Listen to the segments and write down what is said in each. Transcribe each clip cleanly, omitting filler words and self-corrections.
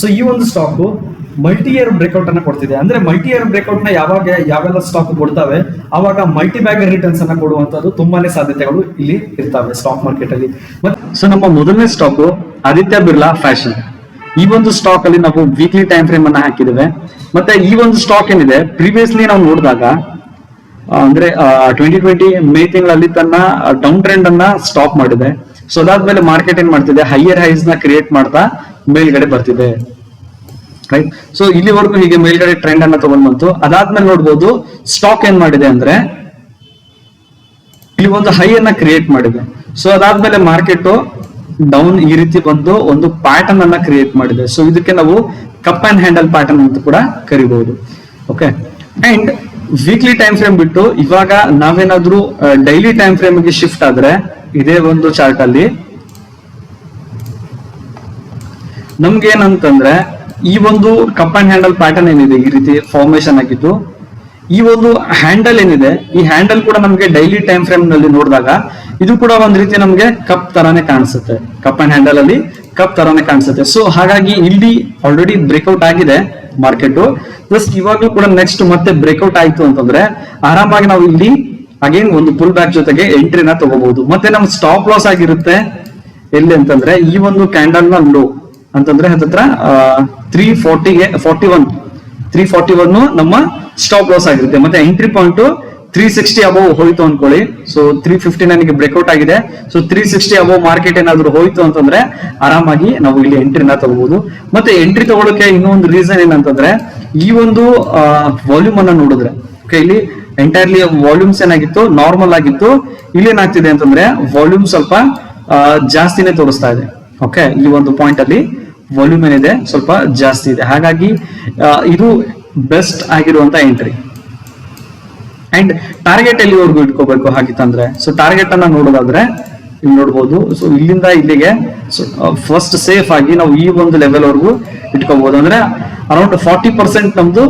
So ಈ ಒಂದು stock multi year breakout ಅನ್ನ ಕೊಡ್ತಿದೆ. ಅಂದ್ರೆ ಮಲ್ಟಿ ಇಯರ್ ಬ್ರೇಕ್ಔಟ್ ನ ಯಾವಾಗ ಯಾವೆಲ್ಲ ಸ್ಟಾಕ್ ಕೊಡ್ತಾವೆ ಅವಾಗ ಮಲ್ಟಿ ಬ್ಯಾಗರ್ ರಿಟರ್ನ್ಸ್ ಅನ್ನ ಕೊಡುವಂತದ್ದು ತುಂಬಾನೇ ಸಾಧ್ಯತೆಗಳು ಇಲ್ಲಿ ಇರ್ತವೆ ಸ್ಟಾಕ್ ಮಾರ್ಕೆಟ್ ಅಲ್ಲಿ. ಸೊ ನಮ್ಮ ಮೊದಲನೇ ಸ್ಟಾಕ್ ಆದಿತ್ಯ ಬಿರ್ಲಾ ಫ್ಯಾಷನ್. ಈ ಒಂದು ಸ್ಟಾಕ್ ಅಲ್ಲಿ ನಾವು ವೀಕ್ಲಿ ಟೈಮ್ ಫ್ರೇಮ್ ಅನ್ನ ಹಾಕಿದ್ದೇವೆ. ಮತ್ತೆ ಈ ಒಂದು ಸ್ಟಾಕ್ ಏನಿದೆ ಪ್ರೀವಿಯಸ್ಲಿ ನಾವು ನೋಡಿದಾಗ ಅಂದ್ರೆ 2020 ಮೇ ತಿಂಗಳಲ್ಲಿ ತನ್ನ ಡೌನ್ ಟ್ರೆಂಡ್ ಅನ್ನ ಸ್ಟಾಪ್ ಮಾಡಿದೆ. ಸೊ ಅದಾದ್ಮೇಲೆ ಮಾರ್ಕೆಟ್ ಏನ್ ಮಾಡ್ತಿದೆ, ಹೈಯರ್ ಹೈಸ್ ನ ಕ್ರಿಯೇಟ್ ಮಾಡ್ತಾ ಮೇಲ್ಗಡೆ ಬರ್ತಿದೆ, ರೈಟ್. ಸೊ ಇಲ್ಲಿವರೆಗೂ ಹೀಗೆ ಮೇಲ್ಗಡೆ ಟ್ರೆಂಡ್ ಅನ್ನ ತಗೊಂಡ್ ಬಂತು. ಅದಾದ್ಮೇಲೆ ನೋಡ್ಬೋದು ಸ್ಟಾಕ್ ಏನ್ ಮಾಡಿದೆ ಅಂದ್ರೆ ಇಲ್ಲಿ ಒಂದು ಹೈ ಅನ್ನ ಕ್ರಿಯೇಟ್ ಮಾಡಿದೆ. ಸೊ ಅದಾದ್ಮೇಲೆ ಮಾರ್ಕೆಟ್ ಡೌನ್ ಈ ರೀತಿ ಬಂದು ಒಂದು ಪ್ಯಾಟರ್ನ್ ಅನ್ನ ಕ್ರಿಯೇಟ್ ಮಾಡಿದೆ. ಸೊ ಇದಕ್ಕೆ ನಾವು ಕಪ್ ಅಂಡ್ ಹ್ಯಾಂಡಲ್ ಪ್ಯಾಟರ್ನ್ ಅಂತ ಕೂಡ ಕರಿಬಹುದು. Okay, and weekly time frame ಬಿಟ್ಟು ಇವಾಗ ನಾವೇನಾದ್ರೂ ಡೈಲಿ ಟೈಮ್ ಫ್ರೇಮ್ ಗೆ ಶಿಫ್ಟ್ ಆದ್ರೆ ಇದೇ ಒಂದು ಚಾರ್ಟ್ ಅಲ್ಲಿ ನಮ್ಗೆ ಏನಂತಂದ್ರೆ ಈ ಒಂದು ಕಪ್ ಅಂಡ್ ಹ್ಯಾಂಡಲ್ ಪ್ಯಾಟರ್ನ್ ಏನಿದೆ ಈ ರೀತಿ ಫಾರ್ಮೇಶನ್ ಆಗಿದ್ದು, ಈ ಒಂದು ಹ್ಯಾಂಡಲ್ ಏನಿದೆ ಈ ಹ್ಯಾಂಡಲ್ ಕೂಡ ನಮ್ಗೆ ಡೈಲಿ ಟೈಮ್ ಫ್ರೇಮ್ ನಲ್ಲಿ ನೋಡಿದಾಗ ಇದು ಕೂಡ ಒಂದ್ ರೀತಿ ನಮ್ಗೆ ಕಪ್ ತರಾನೇ ಕಾಣಿಸುತ್ತೆ, ಕಪ್ ಅಂಡ್ ಹ್ಯಾಂಡಲ್ ಅಲ್ಲಿ ಕಪ್ ತರಾನೇ ಕಾಣಿಸುತ್ತೆ. ಸೊ ಹಾಗಾಗಿ ಇಲ್ಲಿ ಆಲ್ರೆಡಿ ಬ್ರೇಕ್ಔಟ್ ಆಗಿದೆ ಮಾರ್ಕೆಟ್, ಪ್ಲಸ್ ಇವಾಗ್ಲೂ ಕೂಡ ನೆಕ್ಸ್ಟ್ ಮತ್ತೆ ಬ್ರೇಕ್ಔಟ್ ಆಯ್ತು ಅಂತಂದ್ರೆ ಆರಾಮಾಗಿ ನಾವು ಇಲ್ಲಿ ಅಗೇನ್ ಒಂದು ಪುಲ್ ಬ್ಯಾಕ್ ಜೊತೆಗೆ ಎಂಟ್ರಿನ ತಗೋಬಹುದು. ಮತ್ತೆ ನಮ್ ಸ್ಟಾಪ್ ಲಾಸ್ ಆಗಿರುತ್ತೆ ಎಲ್ಲಿ ಅಂತಂದ್ರೆ ಈ ಒಂದು ಕ್ಯಾಂಡಲ್ ನ ಲೋ ಅಂತಂದ್ರೆ ಹತ್ರ 341 ನಮ್ಮ ಸ್ಟಾಪ್ ಲಾಸ್ ಆಗಿರುತ್ತೆ. ಮತ್ತೆ ಎಂಟ್ರಿ ಪಾಯಿಂಟ್ 360 ಅಬೌವ್ ಹೋಯ್ತು ಅನ್ಕೊಳ್ಳಿ. ಸೊ 359 ಬ್ರೇಕ್ಔಟ್ ಆಗಿದೆ. ಸೊ 360 ಅಬೌವ್ ಮಾರ್ಕೆಟ್ ಏನಾದ್ರು ಹೋಯ್ತು ಅಂತಂದ್ರೆ ಆರಾಮಾಗಿ ನಾವು ಇಲ್ಲಿ ಎಂಟ್ರಿನ ತಗೋಬಹುದು. ಮತ್ತೆ ಎಂಟ್ರಿ ತಗೊಳಕ್ಕೆ ಇನ್ನೊಂದು ರೀಸನ್ ಏನಂತಂದ್ರೆ ಈ ಒಂದು ವಾಲ್ಯೂಮ್ ಅನ್ನ ನೋಡಿದ್ರೆ, ಓಕೆ, ಇಲ್ಲಿ ಎಂಟೈರ್ಲಿ ವಾಲ್ಯೂಮ್ಸ್ ಏನಾಗಿತ್ತು ನಾರ್ಮಲ್ ಆಗಿತ್ತು, ಇಲ್ಲಿ ಏನಾಗ್ತಿದೆ ಅಂತಂದ್ರೆ ವಾಲ್ಯೂಮ್ ಸ್ವಲ್ಪ ಜಾಸ್ತಿನೇ ತೋರಿಸ್ತಾ ಇದೆ. ಓಕೆ, ಈ ಒಂದು ಪಾಯಿಂಟ್ ಅಲ್ಲಿ ವಾಲ್ಯೂಮ್ ಏನಿದೆ ಸ್ವಲ್ಪ ಜಾಸ್ತಿ ಇದೆ. ಹಾಗಾಗಿ ಇದು ಬೆಸ್ಟ್ ಆಗಿರುವಂತ ಎಂಟ್ರಿ. ಅಂಡ್ ಟಾರ್ಗೆಟ್ ಎಲ್ಲಿವರೆಗೂ ಇಟ್ಕೋಬೇಕು ಹಾಗಿತ್ತಂದ್ರೆ, ಸೊ ಟಾರ್ಗೆಟ್ ಅನ್ನ ನೋಡೋದಾದ್ರೆ ಇಲ್ಲಿ ನೋಡ್ಬೋದು. ಸೊ ಇಲ್ಲಿಂದ ಇಲ್ಲಿಗೆ ಫಸ್ಟ್ ಸೇಫ್ ಆಗಿ ನಾವು ಈ ಒಂದು ಲೆವೆಲ್ ವರೆಗೂ ಇಟ್ಕೋಬಹುದು. ಅಂದ್ರೆ ಅರೌಂಡ್ 40% ನಮ್ದು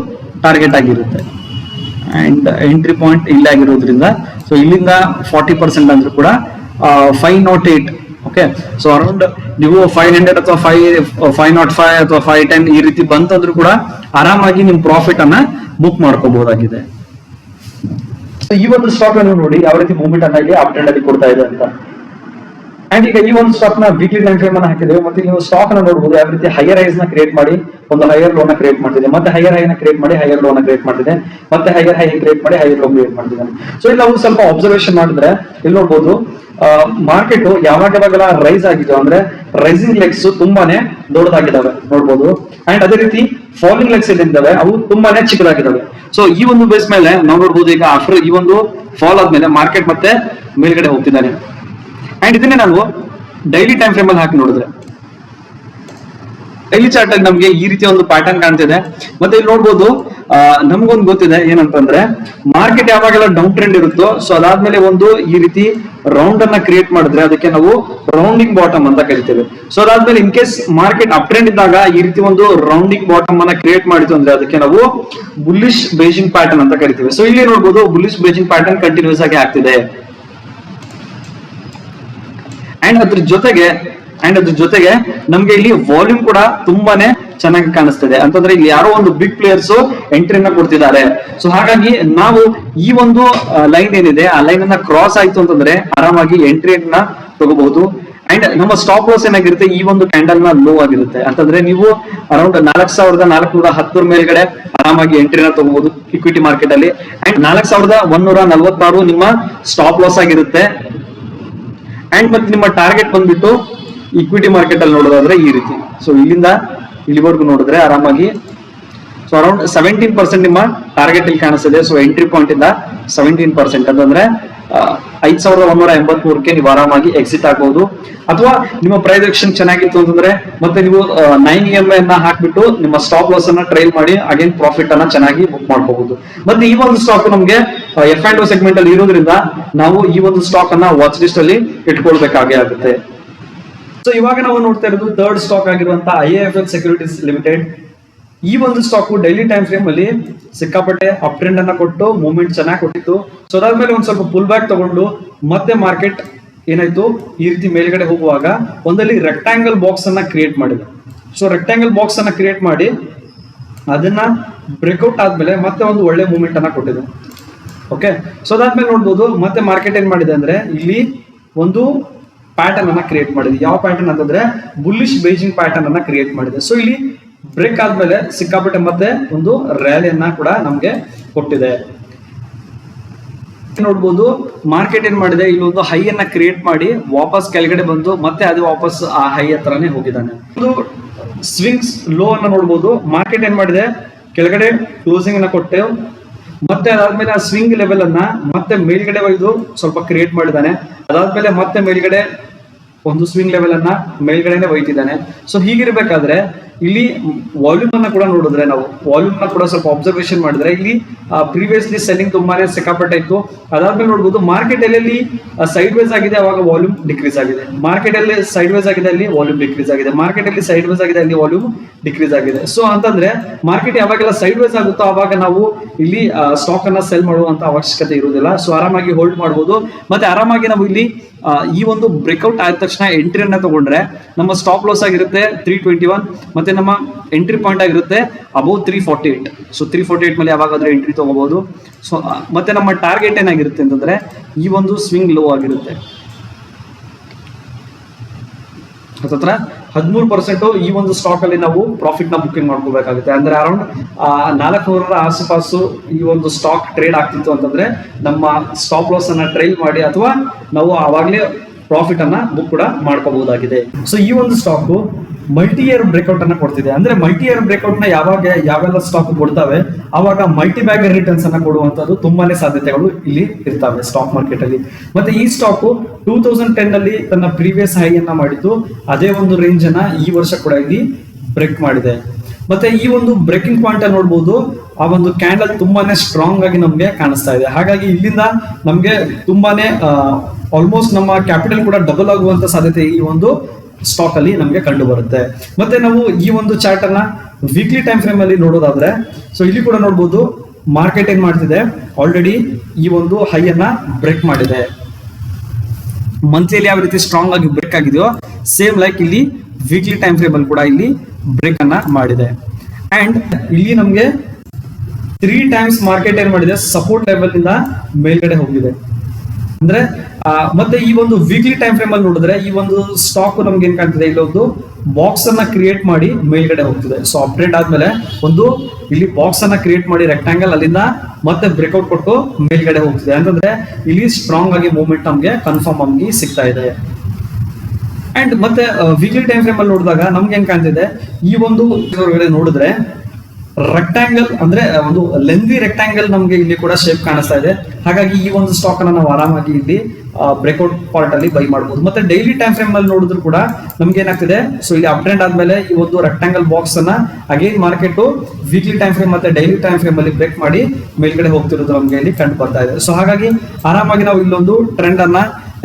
ಟಾರ್ಗೆಟ್ ಆಗಿರುತ್ತೆ. ಅಂಡ್ ಎಂಟ್ರಿ ಪಾಯಿಂಟ್ ಇಲ್ಲಿ ಆಗಿರೋದ್ರಿಂದ ಸೊ ಇಲ್ಲಿಂದ 40% ಅಂದ್ರೂ ಕೂಡ 508. ಓಕೆ, ಸೊ ಅರೌಂಡ್ ನೀವು 500 ಅಥವಾ 505 ಅಥವಾ 510 ಈ ರೀತಿ ಬಂತಂದ್ರೂ ಕೂಡ ಆರಾಮಾಗಿ ನಿಮ್ ಪ್ರಾಫಿಟ್ ಅನ್ನ ಬುಕ್ ಮಾಡ್ಕೋಬಹುದಾಗಿದೆ. ಈ ಒಂದು ಸ್ಟಾಕ್ ಅನ್ನು ನೋಡಿ ಯಾವ ರೀತಿ ಮೂವ್ಮೆಂಟ್ ಅನ್ನ ಇಲ್ಲಿ ಅಪ್ ಟ್ರೆಂಡ್ ಅಲ್ಲಿ ಕೊಡ್ತಾ ಇದೆ ಅಂತ. ಅಂಡ್ ಈಗ ಈ ಒಂದು ಸ್ಟಾಕ್ ನ ವೀಕ್ಲಿ ಟೈಮ್ ಫ್ರೇಮ್ ಅನ್ನ ಹಾಕಿದ್ದೇವೆ. ಮತ್ತೆ ನೀವು ಸ್ಟಾಕ್ ಅನ್ನ ನೋಡಬಹುದು ಯಾವ ರೀತಿ ಹೈಯರ್ ಹೈಸ್ ನ ಕ್ರಿಯೇಟ್ ಮಾಡಿ ಒಂದು ಹೈಯರ್ ಲೋ ನ ಕ್ರಿಯೇಟ್ ಮಾಡ್ತಿದೆ, ಮತ್ತೆ ಹೈಯರ್ ಹೈ ನ ಕ್ರಿಯೇಟ್ ಮಾಡಿ ಹೈಯರ್ ಲೋ ನ ಕ್ರಿಯೇಟ್ ಮಾಡ್ತಿದೆ, ಮತ್ತೆ ಹೈಯರ್ ಹೈ ಕ್ರಿಯೇಟ್ ಮಾಡಿ ಹೈಯರ್ ಲೋ ಕ್ರಿಯೇಟ್ ಮಾಡ್ತಿದ್ದಾನೆ. ಸೊ ಇಲ್ಲಿ ನಾವು ಸ್ವಲ್ಪ ಅಬ್ಸರ್ವೇಷನ್ ಮಾಡಿದ್ರೆ ಇಲ್ಲಿ ನೋಡಬಹುದು ಮಾರ್ಕೆಟ್ ಯಾವಾಗೆಲ್ಲ ರೈಸ್ ಆಗಿದ್ದು ಅಂದ್ರೆ ರೈಸಿಂಗ್ ಲೆಗ್ಸ್ ತುಂಬಾನೇ ದೊಡ್ಡದಾಗಿದ್ದಾವೆ ನೋಡ್ಬೋದು. ಅಂಡ್ ಅದೇ ರೀತಿ ಫಾಲಿಂಗ್ ಲೆಗ್ಸ್ ಏನಿದ್ದಾವೆ ಅವು ತುಂಬಾನೇ ಚಿಕ್ಕದಾಗಿದ್ದಾವೆ. ಸೊ ಈ ಒಂದು ಬೇಸ್ ಮೇಲೆ ನಾವು ನೋಡ್ಬೋದು ಈಗ ಆಫ್ಟರ್ ಈ ಒಂದು ಫಾಲ್ ಆದ್ಮೇಲೆ ಮಾರ್ಕೆಟ್ ಮತ್ತೆ ಮೇಲ್ಗಡೆ ಹೋಗ್ತಿದ್ದಾನೆ. ಅಂಡ್ ಇದನ್ನೇ ನಾವು ಡೈಲಿ ಟೈಮ್ ಫ್ರೇಮ್ ಅಲ್ಲಿ ಹಾಕಿ ನೋಡಿದ್ರೆ ಡೈಲಿ ಚಾರ್ಟ್ ಅಲ್ಲಿ ನಮ್ಗೆ ಈ ರೀತಿ ಒಂದು ಪ್ಯಾಟರ್ನ್ ಕಾಣ್ತಿದೆ. ಮತ್ತೆ ಇಲ್ಲಿ ನೋಡ್ಬೋದು ನಮ್ಗೊಂದು ಗೊತ್ತಿದೆ ಏನಂತಂದ್ರೆ ಮಾರ್ಕೆಟ್ ಯಾವಾಗೆಲ್ಲ ಡೌನ್ ಟ್ರೆಂಡ್ ಇರುತ್ತೋ ಸೊ ಅದಾದ್ಮೇಲೆ ಒಂದು ಈ ರೀತಿ ರೌಂಡ್ ಅನ್ನ ಕ್ರಿಯೇಟ್ ಮಾಡಿದ್ರೆ ಅದಕ್ಕೆ ನಾವು ರೌಂಡಿಂಗ್ ಬಾಟಮ್ ಅಂತ ಕರಿತೇವೆ. ಸೊ ಅದಾದ್ಮೇಲೆ in case market up trend ಇದ್ದಾಗ ಈ ರೀತಿ ಒಂದು ರೌಂಡಿಂಗ್ ಬಾಟಮ್ ಅನ್ನ ಕ್ರಿಯೇಟ್ ಮಾಡಿತು ಅಂದ್ರೆ ಅದಕ್ಕೆ ನಾವು ಬುಲ್ಲಿಶ್ ಬೇಜಿಂಗ್ ಪ್ಯಾಟರ್ನ್ ಅಂತ ಕರಿತೇವೆ. ಸೊ ಇಲ್ಲಿ ನೋಡ್ಬೋದು ಬುಲ್ಲಿಶ್ ಬೇಜಿಂಗ್ ಪ್ಯಾಟರ್ನ್ ಕಂಟಿನ್ಯೂಸ್ ಆಗಿ ಆಗ್ತಿದೆ. ಅಂಡ್ ಅದ್ರ ಜೊತೆಗೆ ನಮ್ಗೆ ಇಲ್ಲಿ ವಾಲ್ಯೂಮ್ ಕೂಡ ತುಂಬಾನೇ ಚೆನ್ನಾಗಿ ಕಾಣಿಸ್ತಿದೆ. ಅಂತಂದ್ರೆ ಇಲ್ಲಿ ಯಾರೋ ಒಂದು ಬಿಗ್ ಪ್ಲೇಯರ್ಸ್ ಎಂಟ್ರಿನ ಕೊಡ್ತಿದ್ದಾರೆ. ಸೊ ಹಾಗಾಗಿ ನಾವು ಈ ಒಂದು ಲೈನ್ ಏನಿದೆ ಆ ಲೈನ್ ಅನ್ನ ಕ್ರಾಸ್ ಆಯ್ತು ಅಂತಂದ್ರೆ ಆರಾಮಾಗಿ ಎಂಟ್ರಿಯನ್ನ ತಗೋಬಹುದು. ಅಂಡ್ ನಮ್ಮ ಸ್ಟಾಪ್ ಲಾಸ್ ಏನಾಗಿರುತ್ತೆ ಈ ಒಂದು ಕ್ಯಾಂಡಲ್ ನ ಲೋ ಆಗಿರುತ್ತೆ. ಅಂತಂದ್ರೆ ನೀವು ಅರೌಂಡ್ 4410 ಮೇಲ್ಗಡೆ ಆರಾಮಾಗಿ ಎಂಟ್ರಿನ ತಗೋಬಹುದು ಇಕ್ವಿಟಿ ಮಾರ್ಕೆಟ್ ಅಲ್ಲಿ. ಅಂಡ್ 4146 ನಿಮ್ಮ ಸ್ಟಾಪ್ ಲಾಸ್ ಆಗಿರುತ್ತೆ. ಅಂಡ್ ಮತ್ತೆ ನಿಮ್ಮ ಟಾರ್ಗೆಟ್ ಬಂದ್ಬಿಟ್ಟು ಇಕ್ವಿಟಿ ಮಾರ್ಕೆಟ್ ಅಲ್ಲಿ ನೋಡೋದಾದ್ರೆ ಈ ರೀತಿ. ಸೊ ಇಲ್ಲಿಂದ ಇಲ್ಲಿವರೆಗೂ ನೋಡಿದ್ರೆ ಆರಾಮಾಗಿ ಸೊ ಅರೌಂಡ್ 17% ನಿಮ್ಮ ಟಾರ್ಗೆಟ್ ಇಲ್ಲಿ ಕಾಣಿಸ್ತಿದೆ. ಸೊ ಎಂಟ್ರಿ ಪಾಯಿಂಟ್ ಇಂದ 17% ಅಂತಂದ್ರೆ 5183ಕ್ಕೆ ನೀವು ಆರಾಮಾಗಿ ಎಕ್ಸಿಟ್ ಆಗಬಹುದು. ಅಥವಾ ನಿಮ್ಮ ಪ್ರೈಸ್ ಆಕ್ಷನ್ ಚೆನ್ನಾಗಿತ್ತು ಅಂತಂದ್ರೆ ಮತ್ತೆ ನೀವು 9 EMI ಅನ್ನ ಹಾಕ್ಬಿಟ್ಟು ನಿಮ್ಮ ಸ್ಟಾಪ್ ಲಾಸ್ ಅನ್ನ ಟ್ರೈಲ್ ಮಾಡಿ ಅಗೇನ್ ಪ್ರಾಫಿಟ್ ಅನ್ನ ಚೆನ್ನಾಗಿ ಬುಕ್ ಮಾಡಬಹುದು. ಮತ್ತೆ ಈ ಒಂದು ಸ್ಟಾಕ್ ನಮಗೆ F&O ಸೆಗ್ಮೆಂಟ್ ಅಲ್ಲಿ ಇರೋದ್ರಿಂದ ನಾವು ಈ ಒಂದು ಸ್ಟಾಕ್ ಅನ್ನ ವಾಚ್ ಲಿಸ್ಟ್ ಅಲ್ಲಿ ಇಟ್ಕೊಳ್ಬೇಕಾಗೇ ಆಗುತ್ತೆ. ಸೊ ಇವಾಗ ನಾವು ನೋಡ್ತಾ ಇರೋದು ಥರ್ಡ್ ಸ್ಟಾಕ್ ಆಗಿರುವಂತಹ IIFL ಸೆಕ್ಯೂರಿಟೀಸ್ ಲಿಮಿಟೆಡ್. ಈ ಒಂದು ಸ್ಟಾಕ್ ಡೈಲಿ ಟೈಮ್ ಫ್ರೇಮ್ ಅಲ್ಲಿ ಸಿಕ್ಕಾಪಟ್ಟೆ ಅಪ್ ಟ್ರೆಂಡ್ ಅನ್ನ ಕೊಟ್ಟು ಮೂವ್ಮೆಂಟ್ ಚೆನ್ನಾಗಿ ಕೊಟ್ಟಿತ್ತು. ಸೊ ಅದಾದ್ಮೇಲೆ ಒಂದ್ ಸ್ವಲ್ಪ ಪುಲ್ ಬ್ಯಾಕ್ ತಗೊಂಡು ಮತ್ತೆ ಮಾರ್ಕೆಟ್ ಏನಾಯ್ತು ಈ ರೀತಿ ಮೇಲ್ಗಡೆ ಹೋಗುವಾಗ ಒಂದಲ್ಲಿ ರೆಕ್ಟಾಂಗಲ್ ಬಾಕ್ಸ್ ಅನ್ನ ಕ್ರಿಯೇಟ್ ಮಾಡಿದೆ. ಸೊ ರೆಕ್ಟಾಂಗಲ್ ಬಾಕ್ಸ್ ಅನ್ನ ಕ್ರಿಯೇಟ್ ಮಾಡಿ ಅದನ್ನ ಬ್ರೇಕ್ಔಟ್ ಆದ್ಮೇಲೆ ಮತ್ತೆ ಒಂದು ಒಳ್ಳೆ ಮೂವ್ಮೆಂಟ್ ಅನ್ನ ಕೊಟ್ಟಿದೆ. ಓಕೆ, ಸೊ ಅದಾದ್ಮೇಲೆ ನೋಡ್ಬೋದು ಮತ್ತೆ ಮಾರ್ಕೆಟ್ ಏನ್ ಮಾಡಿದೆ ಅಂದ್ರೆ ಇಲ್ಲಿ ಒಂದು ಪ್ಯಾಟರ್ನ್ ಅನ್ನ ಕ್ರಿಯೇಟ್ ಮಾಡಿದೆ. ಯಾವ ಪ್ಯಾಟರ್ನ್ ಅಂತಂದ್ರೆ ಬುಲ್ಲಿಶ್ ಬೇಜಿಂಗ್ ಪ್ಯಾಟರ್ನ್ ಅನ್ನ ಕ್ರಿಯೇಟ್ ಮಾಡಿದೆ. ಸೊ ಇಲ್ಲಿ ಬ್ರೇಕ್ ಆದ್ಮೇಲೆ ಸಿಕ್ಕಾಪಟ್ಟೆ ಮತ್ತೆ ಒಂದು ರ್ಯಾಲಿಯನ್ನ ಕೂಡ ನಮ್ಗೆ ಕೊಟ್ಟಿದೆ. ನೋಡ್ಬೋದು ಮಾರ್ಕೆಟ್ ಏನ್ ಮಾಡಿದೆ, ಇಲ್ಲಿ ಒಂದು ಹೈ ಅನ್ನ ಕ್ರಿಯೇಟ್ ಮಾಡಿ ವಾಪಸ್ ಕೆಳಗಡೆ ಬಂದು ಮತ್ತೆ ಅದು ವಾಪಸ್ ಆ ಹೈ ಹತ್ರನೇ ಹೋಗಿದ್ದಾನೆ. ಒಂದು ಸ್ವಿಂಗ್ಸ್ ಲೋ ಅನ್ನ ನೋಡ್ಬೋದು. ಮಾರ್ಕೆಟ್ ಏನ್ ಮಾಡಿದೆ, ಕೆಳಗಡೆ ಕ್ಲೋಸಿಂಗ್ ಅನ್ನ ಕೊಟ್ಟೆ, ಮತ್ತೆ ಅದಾದ್ಮೇಲೆ ಆ ಸ್ವಿಂಗ್ ಲೆವೆಲ್ ಅನ್ನ ಮತ್ತೆ ಮೇಲ್ಗಡೆ ಒಯ್ದು ಸ್ವಲ್ಪ ಕ್ರಿಯೇಟ್ ಮಾಡಿದ್ದಾನೆ. ಅದಾದ್ಮೇಲೆ ಮತ್ತೆ ಮೇಲ್ಗಡೆ ಒಂದು ಸ್ವಿಂಗ್ ಲೆವೆಲ್ ಅನ್ನ ಮೇಲ್ಗಡೆನೆ ಒಯ್ತಿದ್ದಾನೆ. ಸೊ ಹೀಗಿರ್ಬೇಕಾದ್ರೆ ಇಲ್ಲಿ ವಾಲ್ಯೂಮ್ ಅನ್ನ ಕೂಡ ನೋಡಿದ್ರೆ, ನಾವು ವಾಲ್ಯೂಮ್ ನ ಕೂಡ ಸ್ವಲ್ಪ ಅಬ್ಸರ್ವೇಷನ್ ಮಾಡಿದ್ರೆ ಇಲ್ಲಿ ಪ್ರೀವಿಯಸ್ಲಿ ಸೆಲ್ಲಿಂಗ್ ತುಂಬಾನೇ ಸಿಕ್ಕಾಪಟ್ಟೆ ಇತ್ತು. ಅದಾದ್ಮೇಲೆ ನೋಡ್ಬೋದು ಮಾರ್ಕೆಟ್ ಅಲ್ಲಿ ಸೈಡ್ ವೇಸ್ ಆಗಿದೆ, ಅವಾಗ ವಾಲ್ಯೂಮ್ ಡಿಕ್ರೀಸ್ ಆಗಿದೆ. ಮಾರ್ಕೆಟ್ ಅಲ್ಲಿ ಸೈಡ್ ವೇಸ್ ಆಗಿದೆ, ಅಲ್ಲಿ ವಾಲ್ಯೂಮ್ ಡಿಕ್ರೀಸ್ ಆಗಿದೆ. ಮಾರ್ಕೆಟ್ ಅಲ್ಲಿ ಸೈಡ್ ವೇಸ್ ಆಗಿದೆ, ಅಲ್ಲಿ ವಾಲ್ಯೂಮ್ ಡಿಕ್ರೀಸ್ ಆಗಿದೆ. ಸೊ ಅಂತಂದ್ರೆ ಮಾರ್ಕೆಟ್ ಯಾವಾಗೆಲ್ಲ ಸೈಡ್ ವೇಸ್ ಆಗುತ್ತೋ ಅವಾಗ ನಾವು ಇಲ್ಲಿ ಸ್ಟಾಕ್ ಅನ್ನ ಸೆಲ್ ಮಾಡುವಂತ ಅವಶ್ಯಕತೆ ಇರುವುದಿಲ್ಲ. ಸೊ ಆರಾಮಾಗಿ ಹೋಲ್ಡ್ ಮಾಡಬಹುದು. ಮತ್ತೆ ಆರಾಮಾಗಿ ನಾವು ಇಲ್ಲಿ ಈ ಒಂದು ಬ್ರೇಕ್ಔಟ್ ಆದ ತಕ್ಷಣ ಎಂಟ್ರಿಯನ್ನ ತಗೊಂಡ್ರೆ ನಮ್ಮ ಸ್ಟಾಪ್ ಲಾಸ್ ಆಗಿರುತ್ತೆ 321, ಮತ್ತೆ ನಮ್ಮ ಎಂಟ್ರಿ ಪಾಯಿಂಟ್ ಆಗಿರುತ್ತೆ ಅಬೌವ್ 348. ಸೊ 348 ಮೇಲೆ ಯಾವಾಗಾದ್ರೂ ಎಂಟ್ರಿ ತಗೋಬಹುದು. ಸೊ ಮತ್ತೆ ನಮ್ಮ ಟಾರ್ಗೆಟ್ ಏನಾಗಿರುತ್ತೆ ಅಂತಂದ್ರೆ ಈ ಒಂದು ಸ್ವಿಂಗ್ ಲೋ ಆಗಿರುತ್ತೆ. ಹತ್ರ 13% ಈ ಒಂದು ಸ್ಟಾಕ್ ಅಲ್ಲಿ ನಾವು ಪ್ರಾಫಿಟ್ ನ ಬುಕಿಂಗ್ ಮಾಡ್ಕೋಬೇಕಾಗುತ್ತೆ. ಅಂದ್ರೆ ಅರೌಂಡ್ 400 ಆಸುಪಾಸು ಈ ಒಂದು ಸ್ಟಾಕ್ ಟ್ರೇಡ್ ಆಗ್ತಿತ್ತು ಅಂತಂದ್ರೆ ನಮ್ಮ ಸ್ಟಾಪ್ ಲಾಸ್ ಅನ್ನ ಟ್ರೈಲ್ ಮಾಡಿ ಅಥವಾ ನಾವು ಆವಾಗಲೇ ಪ್ರಾಫಿಟ್ ಅನ್ನ ಬುಕ್ ಕೂಡ ಮಾಡ್ಕೋಬಹುದಾಗಿದೆ. ಸೊ ಈ ಒಂದು ಸ್ಟಾಕ್ ಮಲ್ಟಿ ಇಯರ್ ಬ್ರೇಕ್ಔಟ್ ಅನ್ನ ಕೊಡ್ತಿದೆ. ಅಂದ್ರೆ ಮಲ್ಟಿ ಇಯರ್ ಬ್ರೇಕ್ಔಟ್ ನ ಯಾವೆಲ್ಲ ಸ್ಟಾಕ್ ಕೊಡ್ತಾವೆ ಅವಾಗ ಮಲ್ಟಿ ಬ್ಯಾಗ್ ರಿಟರ್ನ್ಸ್ ಅನ್ನ ಕೊಡುವಂತದ್ದು ತುಂಬಾನೇ ಸಾಧ್ಯತೆಗಳು ಇಲ್ಲಿ ಇರ್ತವೆ ಸ್ಟಾಕ್ ಮಾರ್ಕೆಟ್ ಅಲ್ಲಿ. ಮತ್ತೆ ಈ ಸ್ಟಾಕ್ 2010 ಅಲ್ಲಿ ತನ್ನ ಪ್ರೀವಿಯಸ್ ಹೈ ಅನ್ನ ಮಾಡಿದ್ದು, ಅದೇ ಒಂದು ರೇಂಜ್ ಅನ್ನ ಈ ವರ್ಷ ಕೂಡ ಇಲ್ಲಿ ಬ್ರೇಕ್ ಮಾಡಿದೆ. ಮತ್ತೆ ಈ ಒಂದು ಬ್ರೇಕಿಂಗ್ ಪಾಯಿಂಟ್ ಅಲ್ಲಿ ನೋಡ್ಬೋದು, ಆ ಒಂದು ಕ್ಯಾಂಡಲ್ ತುಂಬಾನೇ ಸ್ಟ್ರಾಂಗ್ ಆಗಿ ನಮ್ಗೆ ಕಾಣಿಸ್ತಾ ಇದೆ. ಹಾಗಾಗಿ ಇಲ್ಲಿಂದ ನಮ್ಗೆ ತುಂಬಾನೇ ಆಲ್ಮೋಸ್ಟ್ ನಮ್ಮ ಕ್ಯಾಪಿಟಲ್ ಕೂಡ ಡಬಲ್ ಆಗುವಂತ ಸಾಧ್ಯತೆ ಈ ಒಂದು ಸ್ಟಾಕ್ ಅಲ್ಲಿ ನಮಗೆ ಕಂಡು ಬರುತ್ತೆ. ಮತ್ತೆ ನಾವು ಈ ಒಂದು ಚಾರ್ಟ್ ಅನ್ನ ವೀಕ್ಲಿ ಟೈಮ್ ಫ್ರೇಮ್ ಅಲ್ಲಿ ನೋಡೋದಾದ್ರೆ, ಸೊ ಇಲ್ಲಿ ಕೂಡ ನೋಡ್ಬೋದು ಮಾರ್ಕೆಟ್ ಏನ್ ಮಾಡ್ತಿದೆ, ಆಲ್ರೆಡಿ ಈ ಒಂದು ಹೈ ಅನ್ನ ಬ್ರೇಕ್ ಮಾಡಿದೆ. ಮಂತ್ಲಿಯಲ್ಲಿ ಯಾವ ರೀತಿ ಸ್ಟ್ರಾಂಗ್ ಆಗಿ ಬ್ರೇಕ್ ಆಗಿದೆಯೋ ಸೇಮ್ ಲೈಕ್ ಇಲ್ಲಿ ವೀಕ್ಲಿ ಟೈಮ್ ಫ್ರೇಮ್ ಅಲ್ಲಿ ಕೂಡ ಇಲ್ಲಿ ಬ್ರೇಕ್ ಅನ್ನ ಮಾಡಿದೆ. ಅಂಡ್ ಇಲ್ಲಿ ನಮ್ಗೆ 3 ಟೈಮ್ಸ್ ಮಾರ್ಕೆಟ್ ಏನ್ ಮಾಡಿದೆ, ಸಪೋರ್ಟ್ ಲೆವೆಲ್ ಇಂದ ಮೇಲ್ಗಡೆ ಹೋಗಿದೆ. ಅಂದ್ರೆ ಮತ್ತೆ ಈ ಒಂದು ವೀಕ್ಲಿ ಟೈಮ್ ಫ್ರೇಮ್ ಅಲ್ಲಿ ನೋಡಿದ್ರೆ ಈ ಒಂದು ಸ್ಟಾಕ್ ನಮ್ಗೆ ಏನ್ ಕಾಣ್ತಿದೆ, ಇಲ್ಲೊಂದು ಬಾಕ್ಸ್ ಅನ್ನ ಕ್ರಿಯೇಟ್ ಮಾಡಿ ಮೇಲ್ಗಡೆ ಹೋಗ್ತಿದೆ. ಸೊ ಅಪ್ಡೇಟ್ ಆದ್ಮೇಲೆ ಒಂದು ಇಲ್ಲಿ ಬಾಕ್ಸ್ ಅನ್ನ ಕ್ರಿಯೇಟ್ ಮಾಡಿ ರೆಕ್ಟಾಂಗಲ್ ಅಲ್ಲಿಂದ ಮತ್ತೆ ಬ್ರೇಕ್ಔಟ್ ಕೊಟ್ಟು ಮೇಲ್ಗಡೆ ಹೋಗ್ತಿದೆ. ಅಂತಂದ್ರೆ ಇಲ್ಲಿ ಸ್ಟ್ರಾಂಗ್ ಆಗಿ ಮೂವ್ಮೆಂಟ್ ನಮ್ಗೆ ಕನ್ಫರ್ಮ್ ಆಗಿ ಸಿಗ್ತಾ ಇದೆ. ಅಂಡ್ ಮತ್ತೆ ವೀಕ್ಲಿ ಟೈಮ್ ಫ್ರೇಮ್ ಅಲ್ಲಿ ನೋಡಿದಾಗ ನಮ್ಗೆ ಏನ್ ಕಾಣ್ತಿದೆ, ಈ ಒಂದು ಹೊರಗಡೆ ನೋಡಿದ್ರೆ ರೆಕ್ಟಾಂಗಲ್ ಅಂದ್ರೆ ಒಂದು ಲೆಂದಿ ರೆಕ್ಟಾಂಗಲ್ ನಮ್ಗೆ ಇಲ್ಲಿ ಕೂಡ ಶೇಪ್ ಕಾಣಿಸ್ತಾ ಇದೆ. ಹಾಗಾಗಿ ಈ ಒಂದು ಸ್ಟಾಕ್ ಅನ್ನ ನಾವು ಆರಾಮಾಗಿ ಇಲ್ಲಿ ಬ್ರೇಕ್ಔಟ್ ಪಾರ್ಟ್ ಅಲ್ಲಿ ಬೈ ಮಾಡಬಹುದು. ಮತ್ತೆ ಡೈಲಿ ಟೈಮ್ ಫ್ರೇಮ್ ಅಲ್ಲಿ ನೋಡಿದ್ರು ಕೂಡ ನಮ್ಗೆ ಏನಾಗ್ತಿದೆ, ಸೊ ಇಲ್ಲಿ ಅಪ್ ಟ್ರೆಂಡ್ ಆದ್ಮೇಲೆ ಈ ಒಂದು ರೆಕ್ಟಾಂಗಲ್ ಬಾಕ್ಸ್ ಅನ್ನ again market weekly time frame ಮತ್ತೆ ಡೈಲಿ ಟೈಮ್ ಫ್ರೇಮ್ ಅಲ್ಲಿ ಬ್ರೇಕ್ ಮಾಡಿ ಮೇಲ್ಗಡೆ ಹೋಗ್ತಿರೋದು ನಮ್ಗೆ ಇಲ್ಲಿ ಕಂಡು ಬರ್ತಾ ಇದೆ. ಸೊ ಹಾಗಾಗಿ ಆರಾಮಾಗಿ ನಾವು ಇಲ್ಲೊಂದು ಟ್ರೆಂಡ್ ಅನ್ನ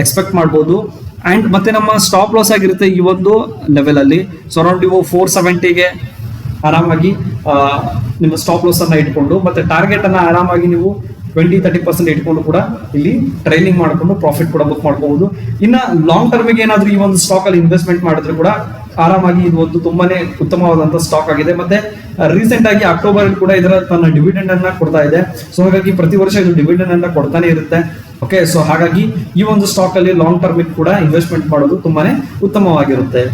ಎಕ್ಸ್ಪೆಕ್ಟ್ ಮಾಡಬಹುದು. ಅಂಡ್ ಮತ್ತೆ ನಮ್ಮ ಸ್ಟಾಪ್ ಲಾಸ್ ಆಗಿರುತ್ತೆ ಈ ಒಂದು ಲೆವೆಲ್ ಅಲ್ಲಿ. ಸೊ ಅರೌಂಡ್ ನೀವು 470ಗೆ ಆರಾಮಾಗಿ ನಿಮ್ಮ ಸ್ಟಾಪ್ ಲಾಸ್ ಅನ್ನ ಇಟ್ಕೊಂಡು ಮತ್ತೆ ಟಾರ್ಗೆಟ್ ಅನ್ನ ಆರಾಮಾಗಿ ನೀವು 20-30% ಇಟ್ಕೊಂಡು ಕೂಡ ಇಲ್ಲಿ ಟ್ರೈಲಿಂಗ್ ಮಾಡ್ಕೊಂಡು ಪ್ರಾಫಿಟ್ ಕೂಡ ಬುಕ್ ಮಾಡ್ಕೋಬಹುದು. ಇನ್ನ ಲಾಂಗ್ ಟರ್ಮ್ಗೆ ಏನಾದ್ರೂ ಈ ಒಂದು ಸ್ಟಾಕ್ ಅಲ್ಲಿ ಇನ್ವೆಸ್ಟ್ಮೆಂಟ್ ಮಾಡಿದ್ರೆ ಕೂಡ ಆರಾಮಾಗಿ ಇದು ಒಂದು ತುಂಬಾನೇ ಉತ್ತಮವಾದಂತಹ ಸ್ಟಾಕ್ ಆಗಿದೆ. ಮತ್ತೆ ರೀಸೆಂಟ್ ಆಗಿ ಅಕ್ಟೋಬರ್ ಅಲ್ಲಿ ಕೂಡ ಇದರ ತನ್ನ ಡಿವಿಡೆಂಡ್ ಅನ್ನ ಕೊಡ್ತಾ ಇದೆ. ಸೊ ಹಾಗಾಗಿ ಪ್ರತಿ ವರ್ಷ ಇದು ಡಿವಿಡೆಂಡ್ ಅನ್ನ ಕೊಡ್ತಾನೆ ಇರುತ್ತೆ. ಓಕೆ, ಸೊ ಹಾಗಾಗಿ ಈ ಒಂದು ಸ್ಟಾಕ್ ಅಲ್ಲಿ ಲಾಂಗ್ ಟರ್ಮ್ ಕೂಡ ಇನ್ವೆಸ್ಟ್ಮೆಂಟ್ ಮಾಡೋದು ತುಂಬಾನೇ ಉತ್ತಮವಾಗಿರುತ್ತೆ.